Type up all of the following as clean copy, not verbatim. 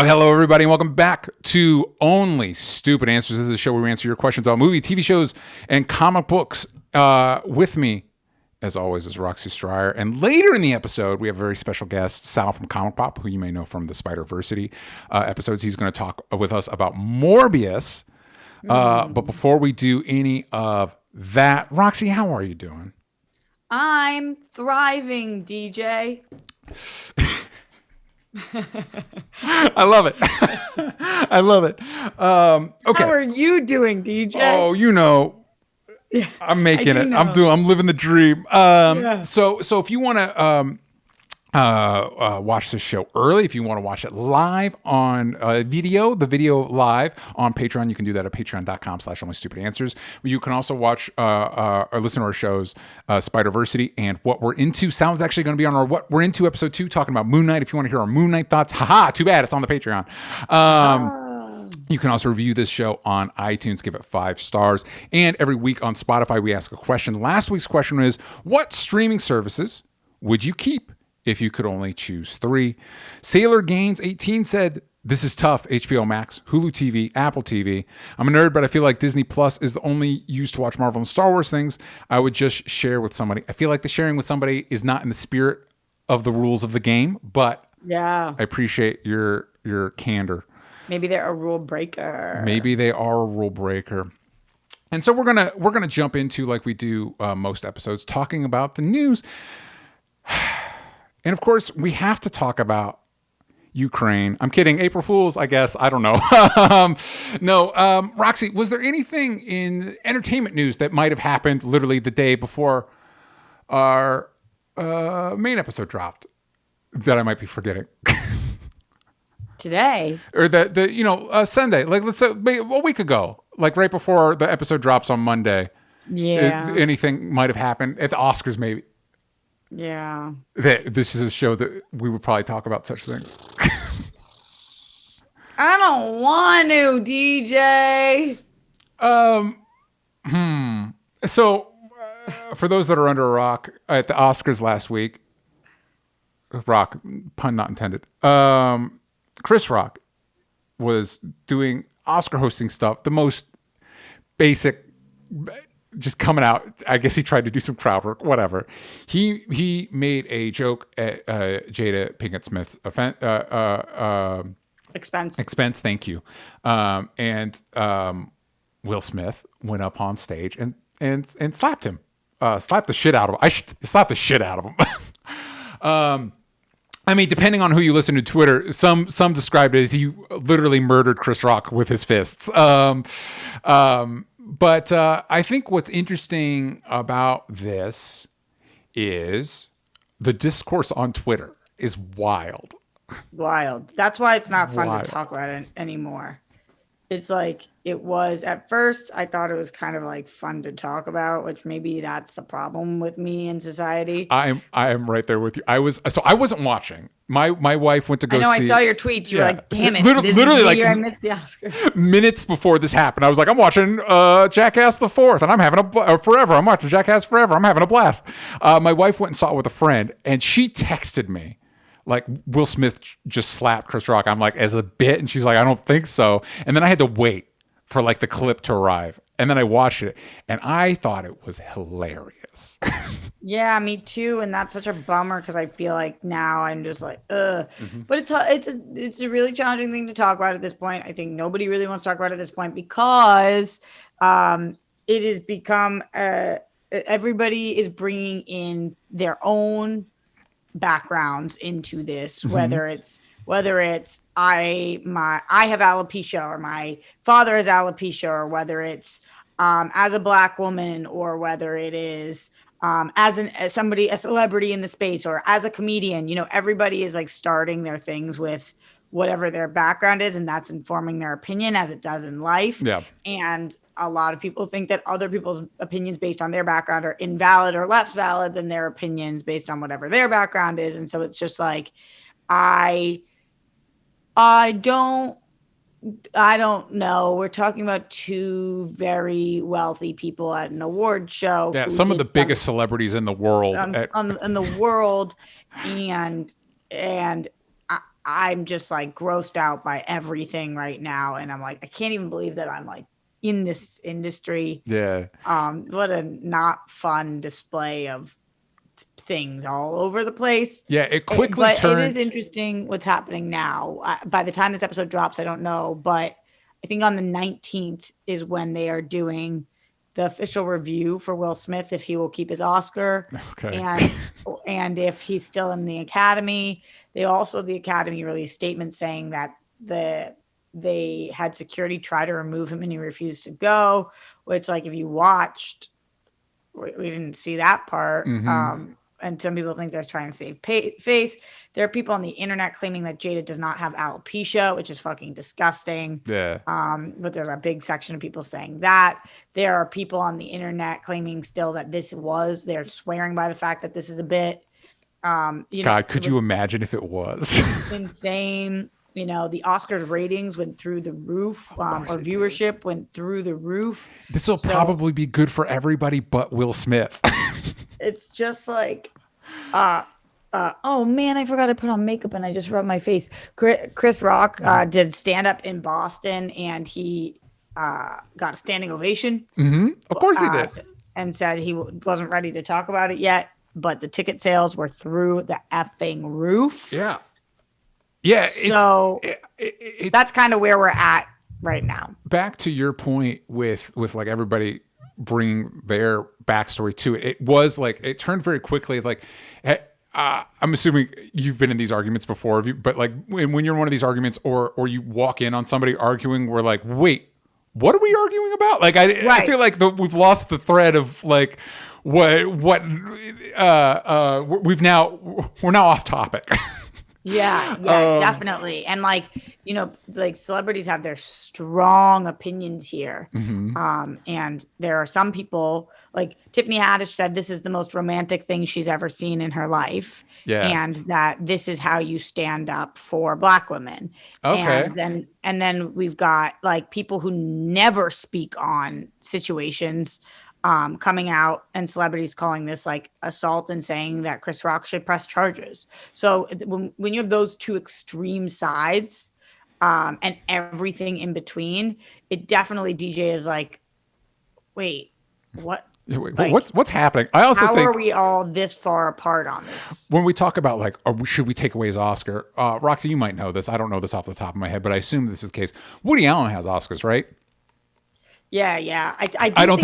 Hello, everybody, and welcome back to Only Stupid Answers. This is a show where we answer your questions about movie, TV shows, and comic books. With me, as always, is Roxy Stryer. And later in the episode, we have a very special guest, Sal from Comic Pop, who you may know from the Spider-Versity episodes. He's going to talk with us about Morbius. But before we do any of that, Roxy, how are you doing? I'm thriving, DJ. I love it. I love it. Okay. How are you doing, DJ? Oh, you know, I'm making it. Know. I'm living the dream. So if you want to watch this show early, if you want to watch it live on the video live on Patreon, you can do that at patreon.com/onlystupidanswers. You can also watch or listen to our shows, Spider-Versity and What We're Into. Sal's actually going to be on our What We're Into episode 2, talking about Moon Knight. If you want to hear our Moon Knight thoughts, too bad it's on the Patreon. You can also review this show on iTunes, give it 5 stars. And every week on Spotify, we ask a question. Last week's question is, what streaming services would you keep if you could only choose 3? Sailor Gaines 18 said, this is tough. HBO Max, Hulu TV, Apple TV. I'm a nerd, but I feel like Disney Plus is the only use to watch Marvel and Star Wars things. I would just share with somebody. I feel like the sharing with somebody is not in the spirit of the rules of the game, but yeah, I appreciate your candor. Maybe they're a rule breaker. Maybe they are a rule breaker. And so we're gonna jump into, like we do most episodes, talking about the news. And of course, we have to talk about Ukraine. I'm kidding. April Fools, I guess. I don't know. No. Roxy, was there anything in entertainment news that might have happened literally the day before our main episode dropped that I might be forgetting? Today? Or Sunday. Like, let's say a week ago. Like right before the episode drops on Monday. Yeah. Anything might have happened. At the Oscars, maybe. Yeah. This is a show that we would probably talk about such things. I don't want to, DJ. So, for those that are under a rock, at the Oscars last week, rock, pun not intended, Chris Rock was doing Oscar hosting stuff, the most basic, just coming out. I guess he tried to do some crowd work, whatever. He made a joke at Jada Pinkett Smith's expense. Thank you. And Will Smith went up on stage and slapped him. Slapped the shit out of him. Slapped the shit out of him. I mean, depending on who you listen to Twitter, some described it as he literally murdered Chris Rock with his fists. But I think what's interesting about this is the discourse on Twitter is wild. Wild. That's why it's not fun to talk about it anymore. It's like it was at first. I thought it was kind of like fun to talk about, which maybe that's the problem with me in society. I am right there with you. I wasn't watching. My wife went to go see. I saw your tweets. You were like, "Damn it!" Literally, like I missed the Oscars. Minutes before this happened, I was like, "I'm watching Jackass the 4th, and I'm having forever. I'm watching Jackass Forever. I'm having a blast." My wife went and saw it with a friend, and she texted me, like, Will Smith just slapped Chris Rock. I'm like, as a bit? And she's like, I don't think so. And then I had to wait for like the clip to arrive. And then I watched it and I thought it was hilarious. Yeah, me too. And that's such a bummer because I feel like now I'm just like, ugh. Mm-hmm. But it's a really challenging thing to talk about at this point. I think nobody really wants to talk about it at this point because it has become everybody is bringing in their own backgrounds into this, whether it's I have alopecia or my father has alopecia, or whether it's as a Black woman, or whether it is as a celebrity in the space, or as a comedian. Everybody is like starting their things with whatever their background is, and that's informing their opinion as it does in life. Yeah. And a lot of people think that other people's opinions based on their background are invalid or less valid than their opinions based on whatever their background is. And so it's just like, I don't know. We're talking about 2 very wealthy people at an award show. Yeah, some of the biggest celebrities in the world. In the world. And I'm just like grossed out by everything right now. And I'm like, I can't even believe that I'm like in this industry. Yeah. What a not fun display of things all over the place. Yeah, it quickly but turned. It is interesting what's happening now. By the time this episode drops, I don't know, but I think on the 19th is when they are doing the official review for Will Smith, if he will keep his Oscar, Okay. and if he's still in the Academy. The Academy released statements saying that they had security try to remove him and he refused to go, which, like, if you watched, we didn't see that part. And some people think they're trying to save face. There are people on the internet claiming that Jada does not have alopecia, which is fucking disgusting. Yeah. But there's a big section of people saying that. There are people on the internet claiming still that they're swearing by the fact that this is a bit. God, could you imagine if it was? Insane. The Oscars ratings went through the roof, or viewership went through the roof. This will probably be good for everybody but Will Smith. It's just like, oh man, I forgot to put on makeup and I just rubbed my face. Chris Rock did stand up in Boston and he got a standing ovation. Of course he did. And said he wasn't ready to talk about it yet, but the ticket sales were through the effing roof. Yeah. Yeah. So that's kind of where we're at right now. Back to your point with like everybody bringing their backstory to it. It was like, it turned very quickly. Like, I'm assuming you've been in these arguments before, but like when you're in one of these arguments or you walk in on somebody arguing, we're like, wait, what are we arguing about? Like, I feel like we've lost the thread of like we're now off topic. Yeah, definitely. And like celebrities have their strong opinions here. And there are some people, like Tiffany Haddish said, this is the most romantic thing she's ever seen in her life. Yeah. And that this is how you stand up for Black women. Okay. And then we've got like people who never speak on situations coming out, and celebrities calling this like assault and saying that Chris Rock should press charges. So when you have those two extreme sides and everything in between, it definitely DJ is like, wait, what? Like, what's happening? I also think, how are we all this far apart on this? When we talk about like, should we take away his Oscar? Roxy, you might know this. I don't know this off the top of my head, but I assume this is the case. Woody Allen has Oscars, right? Yeah. I don't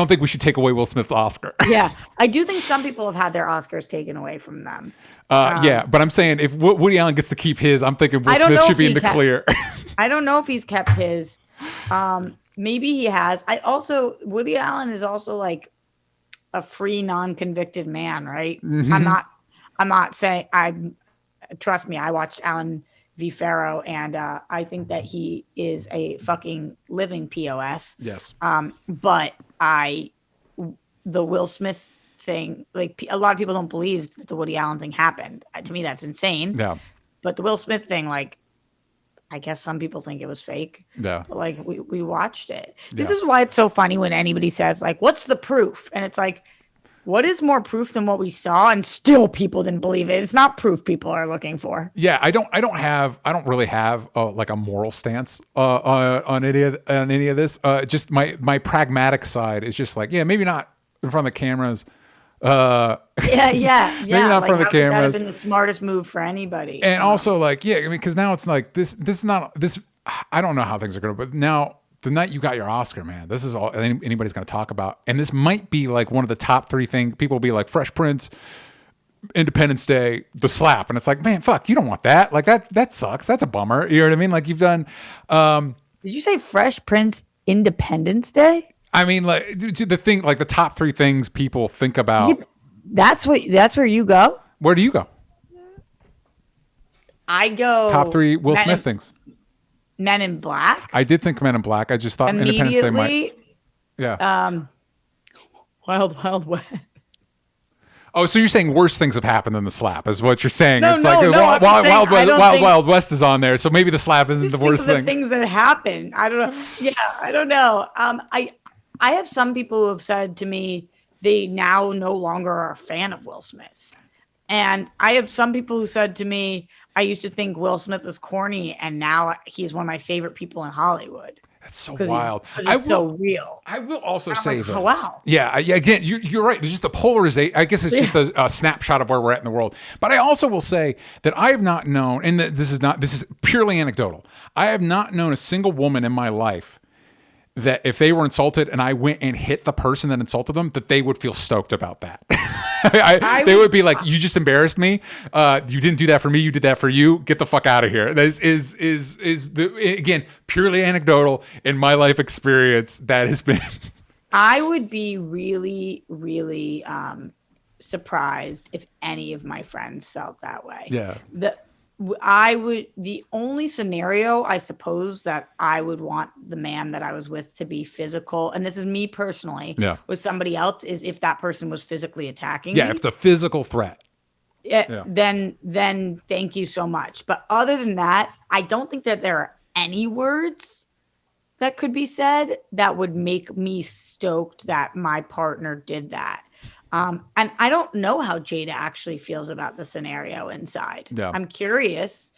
think we should take away Will Smith's Oscar. Yeah, I do think some people have had their Oscars taken away from them. Yeah, but I'm saying if Woody Allen gets to keep his, I'm thinking Will Smith should be in the clear. I don't know if he's kept his. Maybe he has. Woody Allen is also like a free, non-convicted man, right? I'm not saying trust me, I watched Alan v. Pharaoh, and I think that he is a fucking living POS. Yes. But the Will Smith thing, like a lot of people don't believe that the Woody Allen thing happened. To me, that's insane. Yeah. But the Will Smith thing, like, I guess some people think it was fake. Yeah. But like we watched it. This is why it's so funny when anybody says like, "What's the proof?" And it's like, what is more proof than what we saw? And still people didn't believe it. It's not proof people are looking for. Yeah, I don't really have like a moral stance on any of this. Just my pragmatic side is just like, yeah, maybe not in front of the cameras. Yeah. Maybe not in front of the cameras. That have been the smartest move for anybody. And also like, yeah, I mean, because now it's like this is not this. I don't know how things are going to, but now the night you got your Oscar, man, this is all anybody's going to talk about. And this might be like one of the top three things. People will be like Fresh Prince, Independence Day, The Slap. And it's like, man, fuck, you don't want that. Like that sucks. That's a bummer. You know what I mean? Like you've done. Did you say Fresh Prince Independence Day? I mean, like the thing, like the top three things people think about. That's where you go? Where do you go? I go. Top three Will Smith things. Men in Black. I did think Men in Black. I just thought Independence Day might. Yeah. Wild Wild West. Oh, so you're saying worse things have happened than The Slap is what you're saying? No, it's no, like no, Wild West is on there, so maybe The Slap isn't the worst thing. Things that happen. I don't know. Yeah, I don't know. I have some people who have said to me they now no longer are a fan of Will Smith. And I have some people who said to me, I used to think Will Smith was corny, and now he's one of my favorite people in Hollywood. That's so wild. It's so real. I will also say this. Oh, wow. Yeah, again, you're right. There's just a polarization. I guess it's just a snapshot of where we're at in the world. But I also will say that I have not known, and this is purely anecdotal. I have not known a single woman in my life that if they were insulted and I went and hit the person that insulted them, that they would feel stoked about that. They would be like, "You just embarrassed me. You didn't do that for me. You did that for you. Get the fuck out of here." That is again purely anecdotal in my life experience. That has been. I would be really, really surprised if any of my friends felt that way. Yeah. The only scenario I suppose that I would want the man that I was with to be physical, and this is me personally, with somebody else, is if that person was physically attacking me. If it's a physical threat. Then thank you so much. But other than that, I don't think that there are any words that could be said that would make me stoked that my partner did that. And I don't know how Jada actually feels about the scenario inside. Yeah. I'm curious.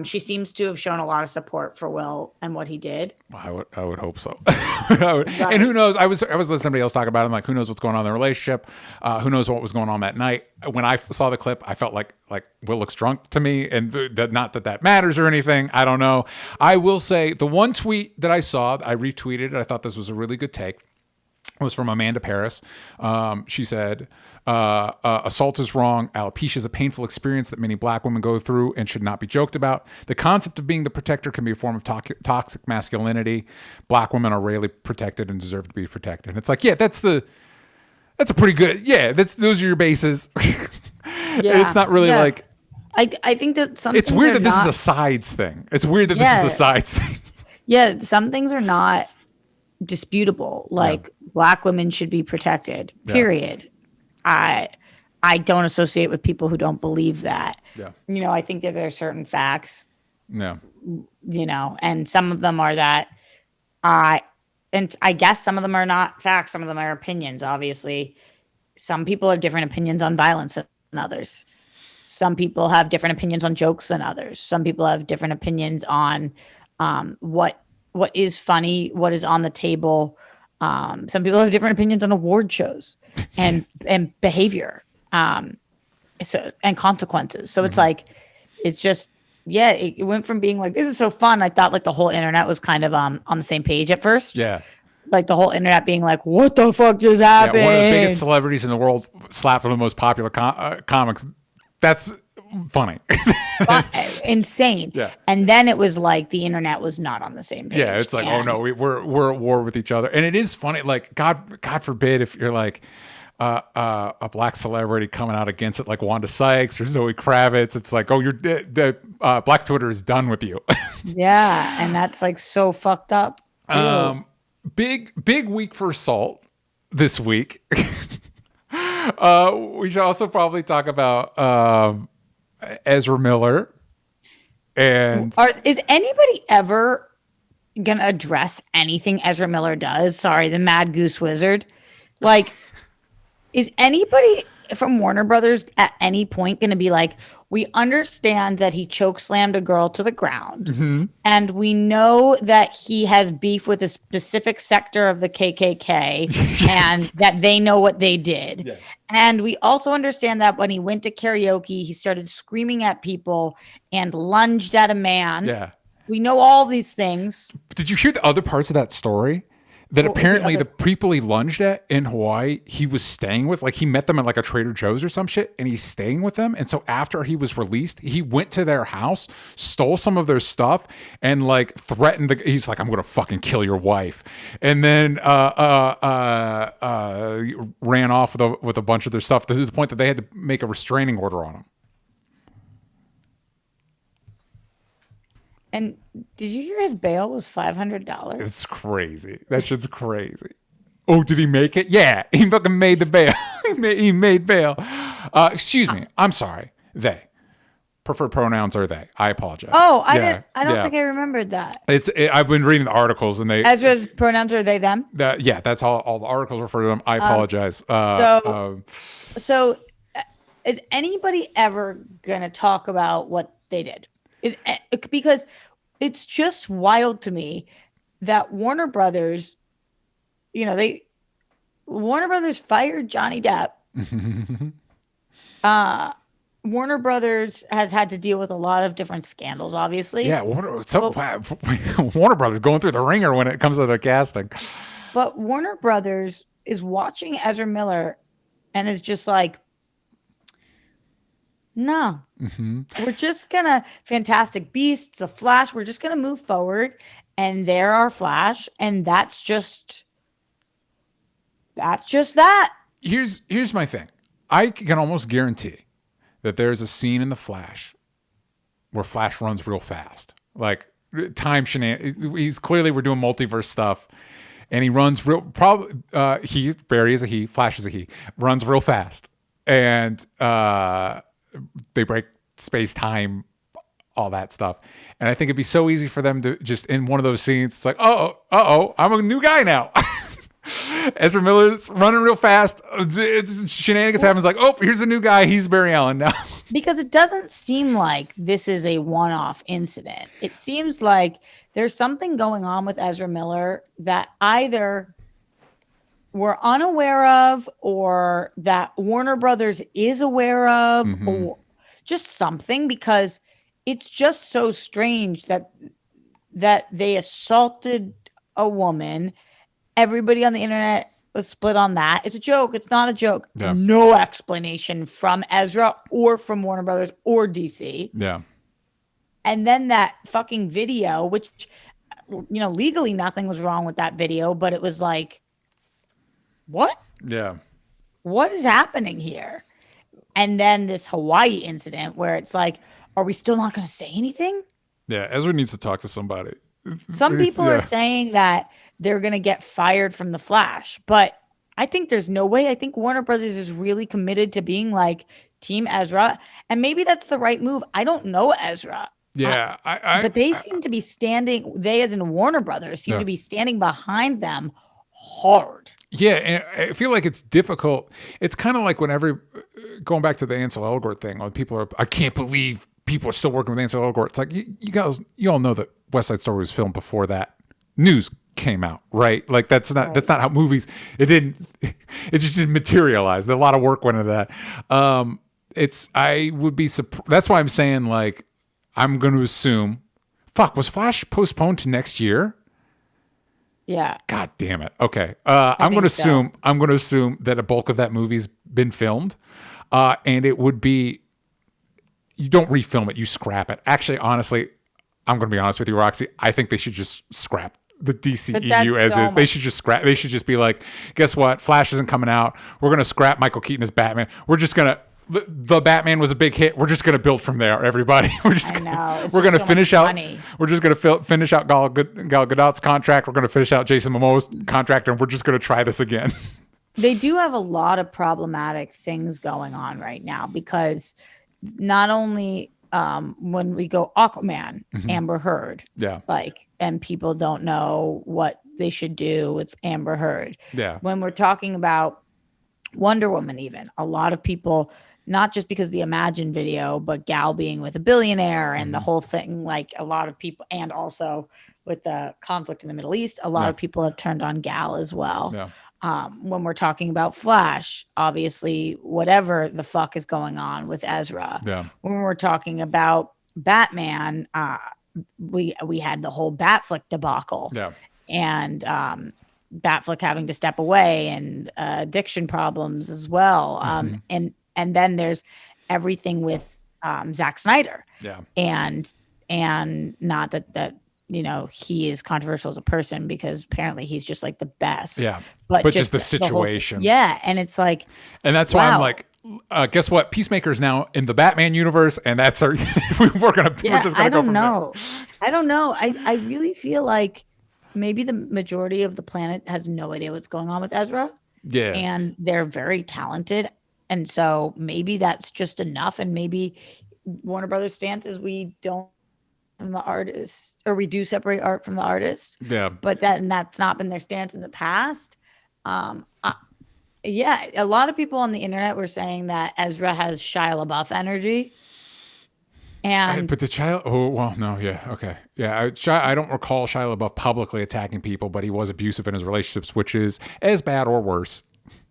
She seems to have shown a lot of support for Will and what he did. I would hope so. And who knows? I was listening to somebody else talk about it. I'm like, who knows what's going on in the relationship? Who knows what was going on that night? When I saw the clip, I felt like Will looks drunk to me, and not that matters or anything. I don't know. I will say the one tweet that I saw, I retweeted it. I thought this was a really good take. It was from Amanda Paris. She said, assault is wrong. Alopecia is a painful experience that many black women go through and should not be joked about. The concept of being the protector can be a form of toxic masculinity. Black women are rarely protected and deserve to be protected. And it's like, that's a pretty good, those are your bases. It's not really like. I think that some it's weird that this is a sides thing. It's weird that this is a sides thing. Yeah, some things are not disputable. Like black women should be protected, period. I don't associate with people who don't believe that. I think that there are certain facts, and some of them are that and I guess some of them are not facts, some of them are opinions. Obviously some people have different opinions on violence than others. Some people have different opinions on jokes than others. Some people have different opinions on what is funny, what is on the table. Some people have different opinions on award shows and behavior, and consequences. So it's like, it's just, it went from being like, this is so fun. I thought like the whole internet was kind of on the same page at first. Yeah. Like the whole internet being like, what the fuck just happened? One of the biggest celebrities in the world slapped one of the most popular comics. That's funny. Insane. Yeah. And then it was like the internet was not on the same page. Yeah, it's like, oh no, we're at war with each other. And it is funny, like God forbid if you're like a black celebrity coming out against it, like Wanda Sykes or Zoe Kravitz. It's like, oh, the Black Twitter is done with you. Yeah, and that's like so fucked up. Big week for assault this week. We should also probably talk about Ezra Miller. And is anybody ever gonna address anything Ezra Miller does? Sorry, the Mad Goose Wizard. Like, is anybody from Warner Brothers at any point gonna be like, we understand that he chokeslammed a girl to the ground, and we know that he has beef with a specific sector of the KKK, and that they know what they did. Yes. And we also understand that when he went to karaoke, he started screaming at people and lunged at a man. Yeah. We know all these things. Did you hear the other parts of that story? That apparently the people he lunged at in Hawaii, he was staying with, like he met them at like a Trader Joe's or some shit, and he's staying with them. And so after he was released, he went to their house, stole some of their stuff, and like threatened he's like, I'm going to fucking kill your wife. And then ran off with a bunch of their stuff to the point that they had to make a restraining order on him. And did you hear his bail was $500? It's crazy. That shit's crazy. Oh, did he make it? Yeah, he fucking made the bail. he made bail. Excuse me. I'm sorry. They. Preferred pronouns are they. I apologize. Oh, I don't think I remembered that. I've been reading the articles and Ezra's pronouns are they them? That's all the articles refer to them. I apologize. So is anybody ever gonna talk about what They did. Because it's just wild to me that Warner Brothers, Warner Brothers fired Johnny Depp. Warner Brothers has had to deal with a lot of different scandals, obviously. Yeah, Warner Brothers going through the ringer when it comes to the casting. But Warner Brothers is watching Ezra Miller and is just like, no, we're just gonna Fantastic Beasts, The Flash, we're just gonna move forward, and there are Flash, and that's just that. Here's my thing. I can almost guarantee that there's a scene in The Flash where Flash runs real fast. Like time shenanigans. He's clearly we're doing multiverse stuff. And he runs real probably Barry is a he, Flash is a he, runs real fast. And they break space time, all that stuff. And I think it'd be so easy for them to just in one of those scenes, it's like, I'm a new guy now. Ezra Miller's running real fast. It's shenanigans happens like, here's a new guy. He's Barry Allen now. Because it doesn't seem like this is a one-off incident. It seems like there's something going on with Ezra Miller that either we're unaware of or that Warner Brothers is aware of or just something, because it's just so strange that they assaulted a woman. Everybody on the internet was split on that. It's a joke. It's not a joke. Yeah. No explanation from Ezra or from Warner Brothers or DC. Yeah. And then that fucking video, which, legally nothing was wrong with that video, but it was like, what? Yeah. What is happening here? And then this Hawaii incident where it's like, are we still not going to say anything? Yeah. Ezra needs to talk to somebody. Some people are saying that they're going to get fired from The Flash, but I think there's no way. I think Warner Brothers is really committed to being like Team Ezra, and maybe that's the right move. I don't know Ezra. Yeah, but they seem to be standing. They, as in Warner Brothers, seem to be standing behind them hard. Yeah, and I feel like it's difficult. It's kind of like whenever going back to the Ansel Elgort thing, when people are, I can't believe people are still working with Ansel Elgort. It's like you all know that West Side Story was filmed before that news came out, right? Like that's not how movies. It just didn't materialize. There's a lot of work went into that. I would be surprised. That's why I'm saying, like, I'm going to assume, was Flash postponed to next year? Yeah. God damn it. Okay. I'm going to assume that a bulk of that movie's been filmed, and it would be. You don't refilm it. You scrap it. Actually, honestly, I'm going to be honest with you, Roxy. I think they should just scrap the DCEU as is. They should just scrap. They should just be like, guess what? Flash isn't coming out. We're going to scrap Michael Keaton as Batman. We're just going to. The Batman was a big hit. We're just going to build from there, everybody. We're going to finish out. We're just going to finish out Gal Gadot's contract. We're going to finish out Jason Momoa's contract, and we're just going to try this again. They do have a lot of problematic things going on right now, because not only when we go Aquaman, Amber Heard, and people don't know what they should do with Amber Heard. Yeah. When we're talking about Wonder Woman, even a lot of people, not just because of the Imagine video, but Gal being with a billionaire and the whole thing, like a lot of people, and also with the conflict in the Middle East, a lot of people have turned on Gal as well. Yeah. When we're talking about Flash, obviously, whatever the fuck is going on with Ezra. Yeah. When we're talking about Batman, we had the whole Batflick debacle. Yeah. And Batflick having to step away, and addiction problems as well. And then there's everything with Zack Snyder. Yeah. And not that he is controversial as a person, because apparently he's just like the best. Yeah. But just the situation. And it's like, and that's why I'm like, guess what? Peacemaker is now in the Batman universe, and that's we're just gonna go from there. I don't know. I really feel like maybe the majority of the planet has no idea what's going on with Ezra. Yeah. And they're very talented. And so maybe that's just enough. And maybe Warner Brothers' stance is we don't from the artist, or we do separate art from the artist. Yeah. But that's not been their stance in the past. A lot of people on the internet were saying that Ezra has Shia LaBeouf energy. And but the child, oh, well, no, yeah, okay. Yeah, I don't recall Shia LaBeouf publicly attacking people, but he was abusive in his relationships, which is as bad or worse.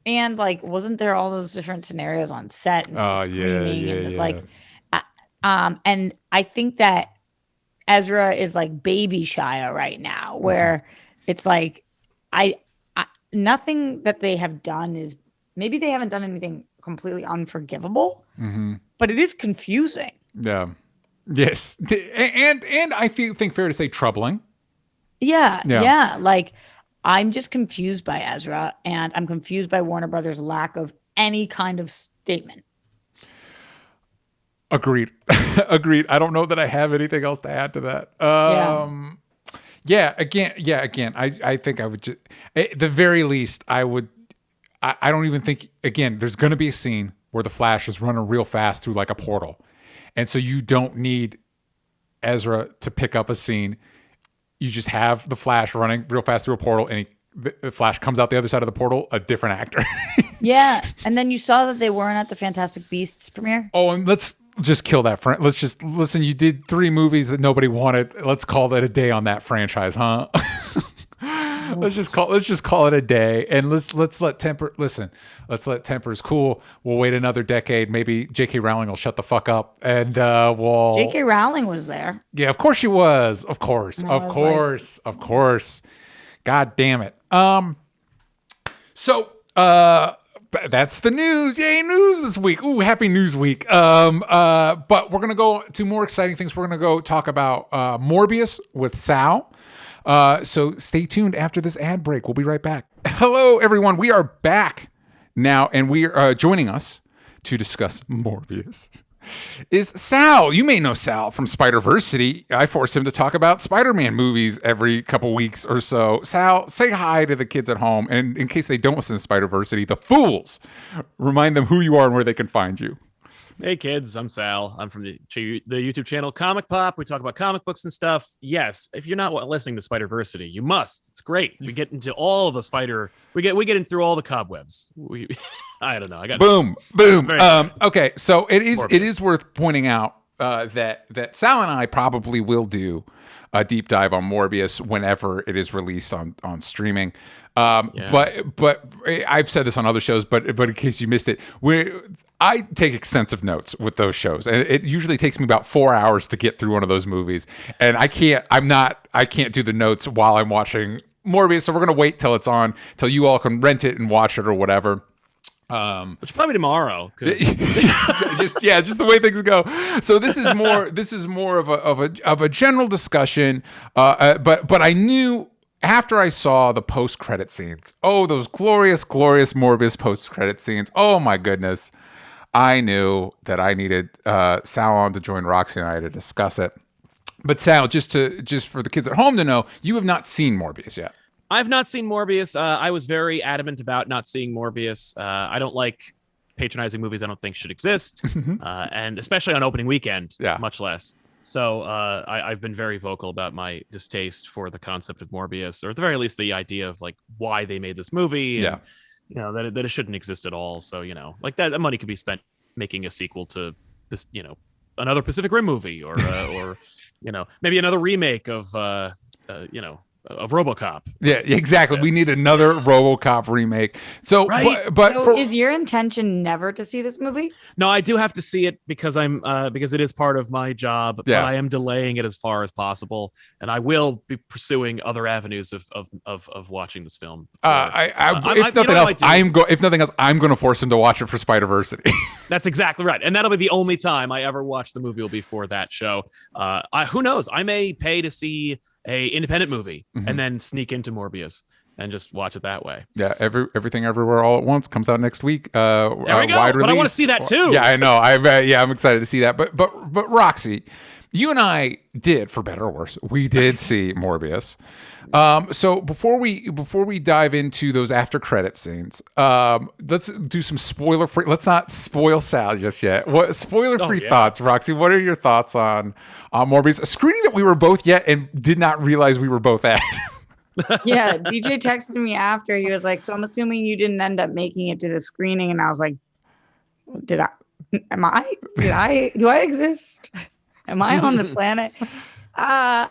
and like, wasn't there all those different scenarios on set and Oh, screaming yeah, and yeah. like, and I think that Ezra is like baby Shia right now, where it's like, I nothing that they have done is, maybe they haven't done anything completely unforgivable, but it is confusing. Yeah. Yes. And I think fair to say troubling. Yeah. Like, I'm just confused by Ezra, and I'm confused by Warner Brothers' lack of any kind of statement. Agreed. Agreed. I don't know that I have anything else to add to that. Again, I think I would just, at the very least, I don't even think, again, there's going to be a scene where the Flash is running real fast through like a portal. And so you don't need Ezra to pick up a scene. You just have the Flash running real fast through a portal, and the Flash comes out the other side of the portal, a different actor. Yeah. And then you saw that they weren't at the Fantastic Beasts premiere. Oh, and let's just kill that. Let's just listen. You did 3 movies that nobody wanted. Let's call that a day on that franchise, huh? Let's just call it a day, and let's let tempers cool. We'll wait another decade. Maybe J.K. Rowling will shut the fuck up, and J.K. Rowling was there. Yeah, of course she was. Of course. God damn it. So that's the news. Yay, news this week. Ooh, happy news week. But we're gonna go to more exciting things. We're gonna go talk about Morbius with Sal. So stay tuned after this ad break. We'll be right back. Hello, everyone. We are back now, and we are joining us to discuss Morbius is Sal. You may know Sal from Spider-Versity. I force him to talk about Spider-Man movies every couple weeks or so. Sal, say hi to the kids at home, and in case they don't listen to Spider-Versity, the fools, remind them who you are and where they can find you. Hey kids, I'm Sal. I'm from the YouTube channel Comic Pop. We talk about comic books and stuff. Yes, if you're not listening to Spider-Versity, you must. It's great. We get into all the spider. We get in through all the cobwebs. I don't know. I got boom. Okay, so it is worth pointing out that Sal and I probably will do a deep dive on Morbius whenever it is released on streaming. But I've said this on other shows, but in case you missed it, I take extensive notes with those shows, and it usually takes me about 4 hours to get through one of those movies. And I can't do the notes while I'm watching Morbius. So we're going to wait till it's on, till you all can rent it and watch it or whatever. Which probably tomorrow. just the way things go. So this is more of a general discussion. But I knew after I saw the post-credit scenes, those glorious Morbius post-credit scenes. Oh my goodness. I knew that I needed Sal on to join Roxy and I to discuss it. But Sal, just for the kids at home to know, you have not seen Morbius yet. I've not seen Morbius. I was very adamant about not seeing Morbius. I don't like patronizing movies I don't think should exist, and especially on opening weekend, much less. So I've been very vocal about my distaste for the concept of Morbius, or at the very least the idea of like why they made this movie. And, that it shouldn't exist at all. So, like that money could be spent making a sequel to this, another Pacific Rim movie or maybe another remake of RoboCop. Yeah, exactly. We need another RoboCop remake. So, right. Is your intention never to see this movie? No, I do have to see it because because it is part of my job. But I am delaying it as far as possible, and I will be pursuing other avenues of watching this film. If nothing else, I'm going to force him to watch it for Spider-Versity. That's exactly right, and that'll be the only time I ever watch the movie will be for that show. Who knows? I may pay to see a independent movie and then sneak into Morbius and just watch it that way. Yeah, Everything Everywhere All at Once comes out next week. There we go. Wide but release. I want to see that too. Yeah, I know. I'm excited to see that. But Roxy, you and I did, for better or worse, we did see Morbius. So before we dive into those after credit scenes, let's do some spoiler free. Let's not spoil Sal just yet. What spoiler free thoughts, Roxy? What are your thoughts on Morbius? A screening that we were both at and did not realize we were both at. Yeah, DJ texted me after. He was like, "So I'm assuming you didn't end up making it to the screening," and I was like, "Do I exist?" Am I on the planet? I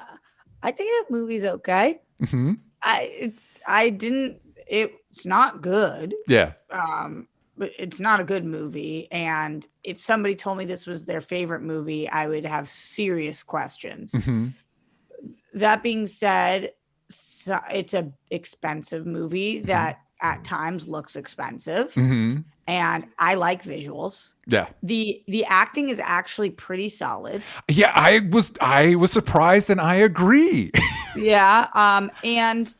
think that movie's okay. Mm-hmm. It's not good. Yeah. But it's not a good movie. And if somebody told me this was their favorite movie, I would have serious questions. Mm-hmm. That being said, it's a expensive movie that at times looks expensive. Mm-hmm. And I like visuals. Yeah. The acting is actually pretty solid. Yeah, I was surprised, and I agree. Yeah. And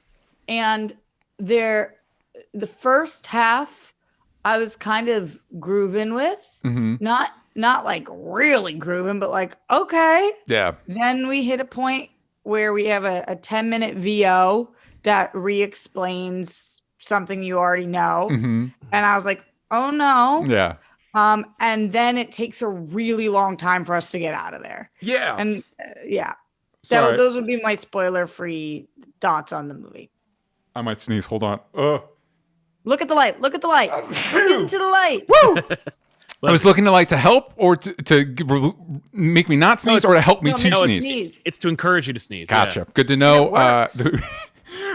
the first half I was kind of grooving with. Mm-hmm. Not like really grooving, but like, okay. Yeah. Then we hit a point where we have a 10-minute VO that re-explains something you already know. Mm-hmm. And I was like, oh no. Yeah. And then it takes a really long time for us to get out of there. Yeah. And yeah. Sorry. Those would be my spoiler-free thoughts on the movie. I might sneeze. Hold on. Look at the light. Look into the light. Woo! I was looking to light to help or to make me not sneeze or to help me to sneeze. It's to encourage you to sneeze. Gotcha. Yeah. Good to know.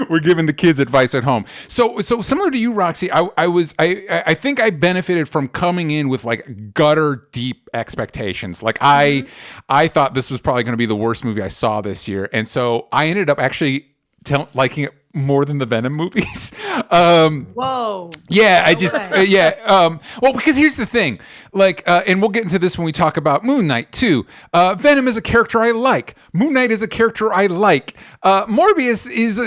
We're giving the kids advice at home. So similar to you, Roxy, I think I benefited from coming in with like gutter deep expectations. Like I thought this was probably going to be the worst movie I saw this year, and so I ended up actually liking it more than the Venom movies. Whoa. Yeah, I just well, because here's the thing, like, and we'll get into this when we talk about Moon Knight too. Venom is a character I like. Moon Knight is a character I like. Morbius is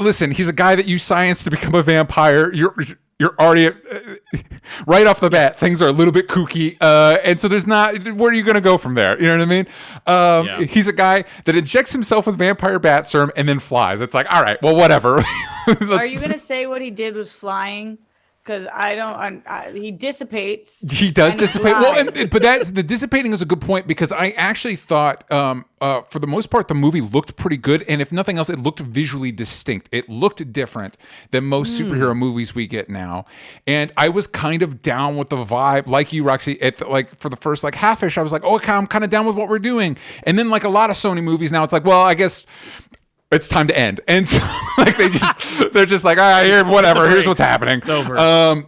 listen, he's a guy that used science to become a vampire. You're already right off the bat, things are a little bit kooky, and so there's not. Where are you going to go from there? You know what I mean? He's a guy that injects himself with vampire bat serum and then flies. It's like, all right, well, whatever. Are you going to say what he did was flying? Because I don't. He dissipates. He does dissipate. Well, but the dissipating is a good point, because I actually thought, for the most part, the movie looked pretty good, and if nothing else, it looked visually distinct. It looked different than most superhero movies we get now, and I was kind of down with the vibe, like you, Roxy. For the first half-ish, I was like, oh, okay, I'm kind of down with what we're doing, and then like a lot of Sony movies now, it's like, well, I guess it's time to end. And so like they're just like, all right, here, whatever, here's what's happening. It's over. The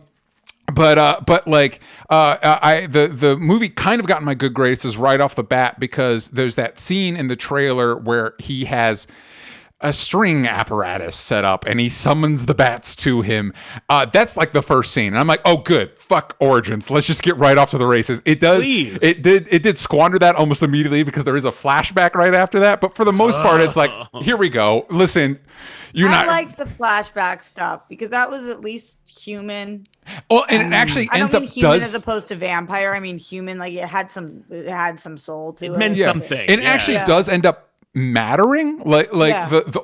movie kind of got my good graces right off the bat, because there's that scene in the trailer where he has a string apparatus set up and he summons the bats to him. That's like the first scene. And I'm like, oh, good. Fuck Origins. Let's just get right off to the races. It does. Please. It did squander that almost immediately, because there is a flashback right after that. But for the most part, it's like, here we go. Listen, I liked the flashback stuff because that was at least human. Well, and it actually ends up human as opposed to vampire. I mean human, like it had some soul to it. It meant something. And it actually does end up mattering. The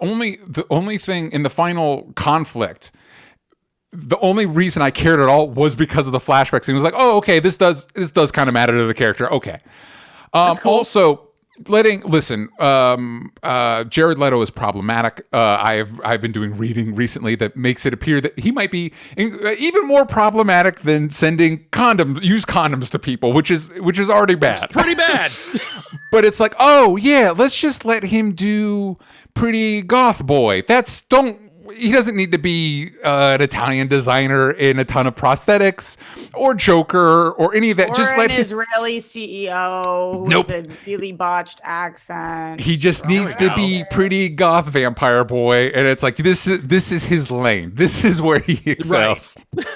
only thing in the final conflict, the only reason I cared at all was because of the flashback scene. It was like, oh, okay, this does kind of matter to the character. Okay. Cool. Also, Jared Leto is problematic. I've been doing reading recently that makes it appear that he might be even more problematic than sending used condoms to people, which is already bad. It's pretty bad. But it's like, oh yeah, let's just let him do pretty goth boy. He doesn't need to be an Italian designer in a ton of prosthetics, or Joker, or any of that. Or just an Israeli CEO with a really botched accent. He just needs to be pretty goth vampire boy, and it's like this is his lane. This is where he excels. Right.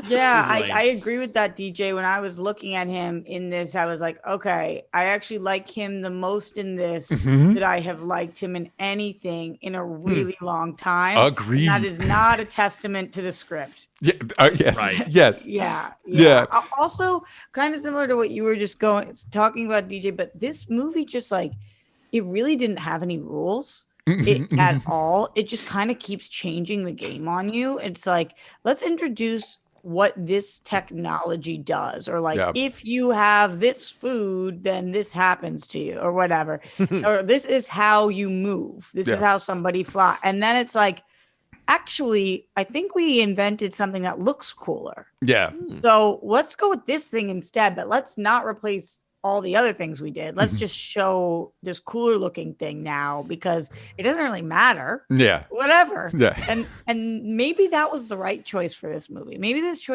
Yeah, I agree with that, DJ. When I was looking at him in this, I was like, okay, I actually like him the most in this that I have liked him in anything in a really long time. Agreed. And that is not a testament to the script. Yeah. Yes. Right. Yes. Yeah. Also, kind of similar to what you were just talking about, DJ. But this movie just it really didn't have any rules. At all. It just kind of keeps changing the game on you. It's like, let's introduce what this technology does, or if you have this food, then this happens to you, or whatever. Or this is how you move. This is how somebody fly. And then it's like, actually, I think we invented something that looks cooler. Yeah. So let's go with this thing instead, but let's not replace all the other things we did. Let's just show this cooler looking thing now because it doesn't really matter. Yeah. Whatever. Yeah. And maybe that was the right choice for this movie. Maybe this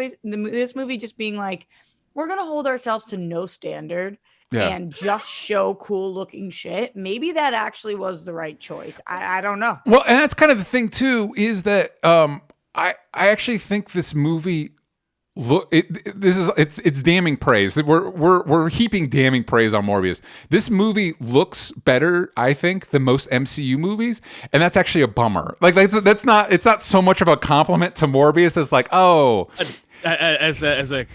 movie just being like, we're going to hold ourselves to no standard and just show cool looking shit. Maybe that actually was the right choice. I don't know. Well, and that's kind of the thing too, is that I actually think this movie it's damning praise. We're heaping damning praise on Morbius. This movie looks better, I think, than most MCU movies, and that's actually a bummer. Like it's not so much of a compliment to Morbius as like, oh, as a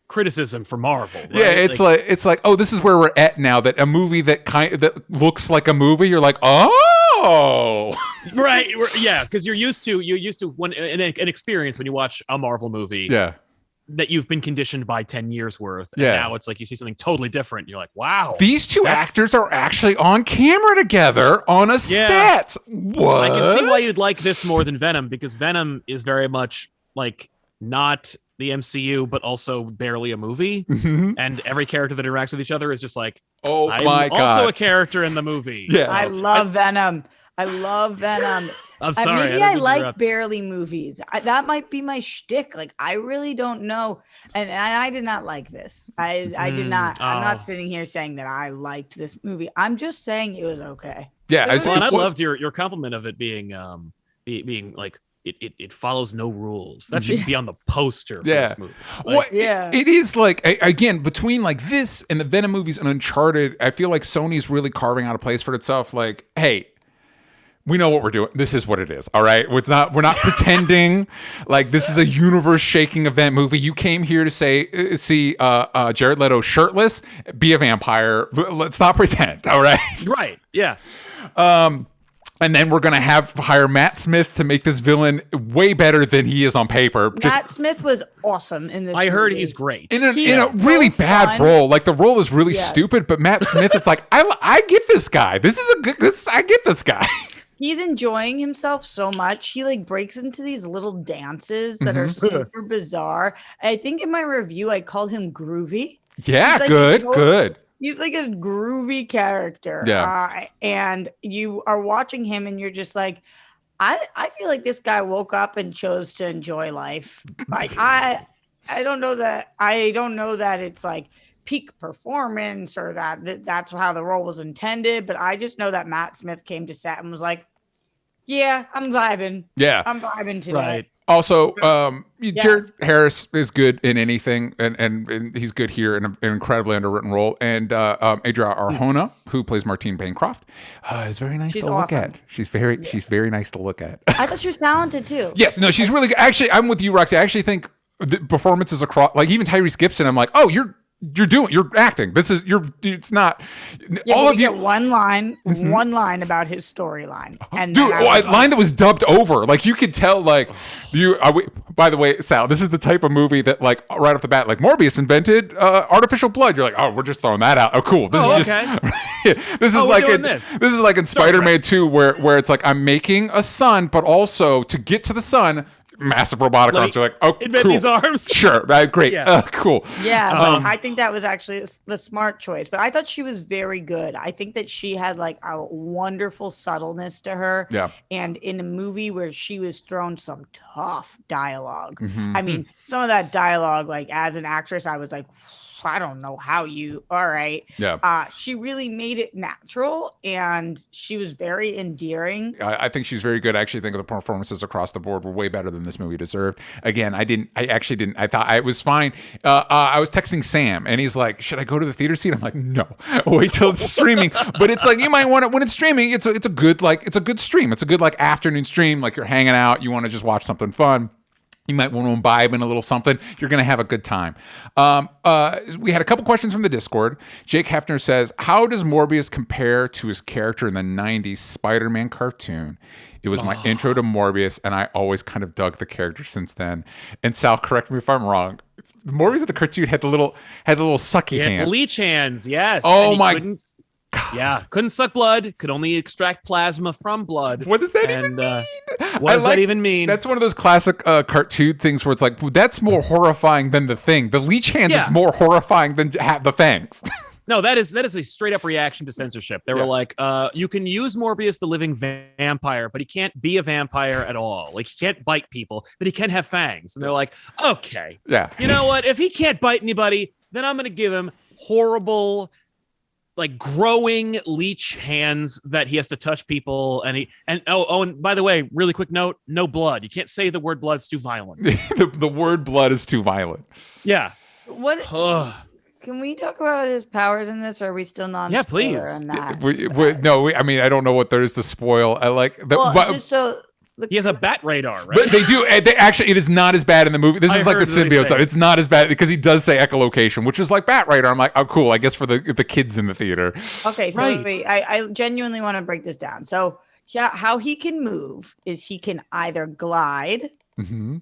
criticism for Marvel. Right? Yeah, it's like oh, this is where we're at now. That a movie that looks like a movie, you're like, oh, right, yeah, because you're used to when an experience when you watch a Marvel movie. Yeah. That you've been conditioned by 10 years worth. And yeah. now it's like you see something totally different. You're like, wow. These two actors are actually on camera together on a set. What? I can see why you'd like this more than Venom, because Venom is very much like not the MCU, but also barely a movie. Mm-hmm. And every character that interacts with each other is just like, oh I'm my God. also a character in the movie. Yeah. So, I love Venom. I'm sorry. Maybe I like barely movies. That might be my shtick. Like, I really don't know. And I did not like this. I did not. I'm not sitting here saying that I liked this movie. I'm just saying it was okay. Yeah. I loved your compliment of it being being like, it follows no rules. That should be on the poster for this movie. Like, it is like, again, between like this and the Venom movies and Uncharted, I feel like Sony's really carving out a place for itself. Like, hey, we know what we're doing. This is what it is. All right. We're not pretending like this is a universe shaking event movie. You came here to see Jared Leto shirtless, be a vampire. Let's not pretend. All right. Right. Yeah. And then we're going to hire Matt Smith to make this villain way better than he is on paper. Matt Smith was awesome in this I heard movie. he's great. In a really bad role. Like the role is really stupid, but Matt Smith, it's like, I get this guy. I get this guy. He's enjoying himself so much. He like breaks into these little dances that are super bizarre. I think in my review, I called him groovy. Yeah, like, good. He's like a groovy character. Yeah. And you are watching him and you're just like, I feel like this guy woke up and chose to enjoy life. Like I don't know that it's like peak performance or that's how the role was intended. But I just know that Matt Smith came to set and was like, yeah, I'm vibing. Yeah. I'm vibing today. Right. Also, Jared Harris is good in anything, and he's good here in an incredibly underwritten role. And Adria Arjona, who plays Martine Bancroft, is very nice to look at. She's very nice to look at. I thought she was talented too. Yes, no, she's really good. Actually, I'm with you, Roxy. I actually think the performances across, like even Tyrese Gibson, I'm like, oh, you're acting. It's not all of you get one line about his storyline. And dude, a line that was dubbed over. Like you could tell, like by the way, Sal, this is the type of movie that like right off the bat, like Morbius invented artificial blood. You're like, oh, we're just throwing that out. Oh, cool. This is like in Spider-Man 2 where it's like I'm making a sun, but also to get to the sun, massive robotic arms. You're like, oh, invent cool. These arms. Sure, great, cool. Yeah, but I think that was actually the smart choice. But I thought she was very good. I think that she had like a wonderful subtleness to her. Yeah. And in a movie where she was thrown some tough dialogue. Mm-hmm. I mean, some of that dialogue, like as an actress, I was like, I don't know how you. All right. Yeah. She really made it natural, and she was very endearing. I think she's very good. I actually think the performances across the board were way better than this movie deserved. Again, I actually didn't. I thought I was fine. I was texting Sam, and he's like, "Should I go to the theater seat?" I'm like, "No, wait till it's streaming." But it's like you might want it when it's streaming. It's a good stream. It's a good like afternoon stream. Like you're hanging out, you want to just watch something fun. You might want to imbibe in a little something. You're going to have a good time. We had a couple questions from the Discord. Jake Hefner says, how does Morbius compare to his character in the 90s Spider-Man cartoon? It was my intro to Morbius, and I always kind of dug the character since then. And Sal, correct me if I'm wrong. Morbius of the cartoon had the little sucky hands. Leech hands, yes. Oh, my Yeah, couldn't suck blood, could only extract plasma from blood. What does that even mean? What does that even mean? That's one of those classic cartoon things where it's like, that's more horrifying than the thing. The leech hands is more horrifying than the fangs. No, that is a straight up reaction to censorship. They were like, you can use Morbius the living vampire, but he can't be a vampire at all. Like, he can't bite people, but he can have fangs. And they're like, okay, you know what? If he can't bite anybody, then I'm going to give him horrible, like, growing leech hands that he has to touch people. And and by the way, really quick note, no blood. You can't say the word blood. It's too violent. the word blood is too violent. Yeah. What? Can we talk about his powers in this, or are we still non? Yeah, please. On that? I mean, I don't know what there is to spoil. I like the, he has a bat radar, right? But they do. They actually, it is not as bad in the movie. This is like the symbiote stuff. It's not as bad because he does say echolocation, which is like bat radar. I'm like, oh, cool. I guess for the kids in the theater. Okay, so wait, I genuinely want to break this down. So, how he can move is he can either glide.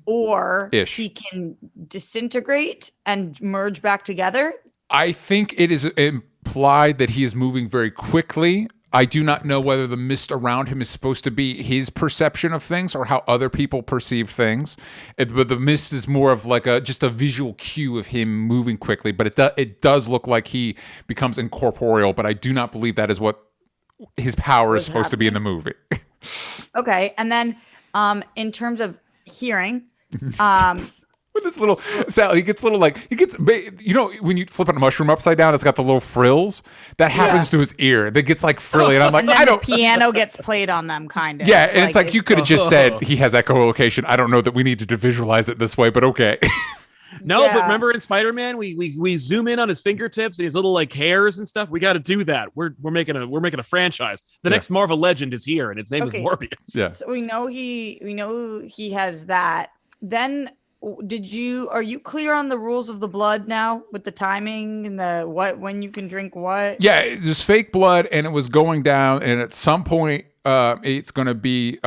Or he can disintegrate and merge back together. I think it is implied that he is moving very quickly. I do not know whether the mist around him is supposed to be his perception of things or how other people perceive things. But the mist is more of like just a visual cue of him moving quickly. But it does look like he becomes incorporeal. But I do not believe that is what his power is supposed to be in the movie. Okay, and then in terms of hearing, with this little Sal, he gets when you flip a mushroom upside down, it's got the little frills that happens to his ear that gets like frilly, and I'm like, I don't. The piano gets played on them, kind of. Yeah, and it's like you could have just said he has echolocation. I don't know that we needed to visualize it this way, but okay. No, but remember in Spider-Man, we zoom in on his fingertips and his little like hairs and stuff. We got to do that. We're making a franchise. The next Marvel legend is here, and its name is Morbius. Yeah. So we know he has that. Then are you clear on the rules of the blood now with the timing and when you can drink what? Yeah, it was fake blood and it was going down, and at some point it's going to be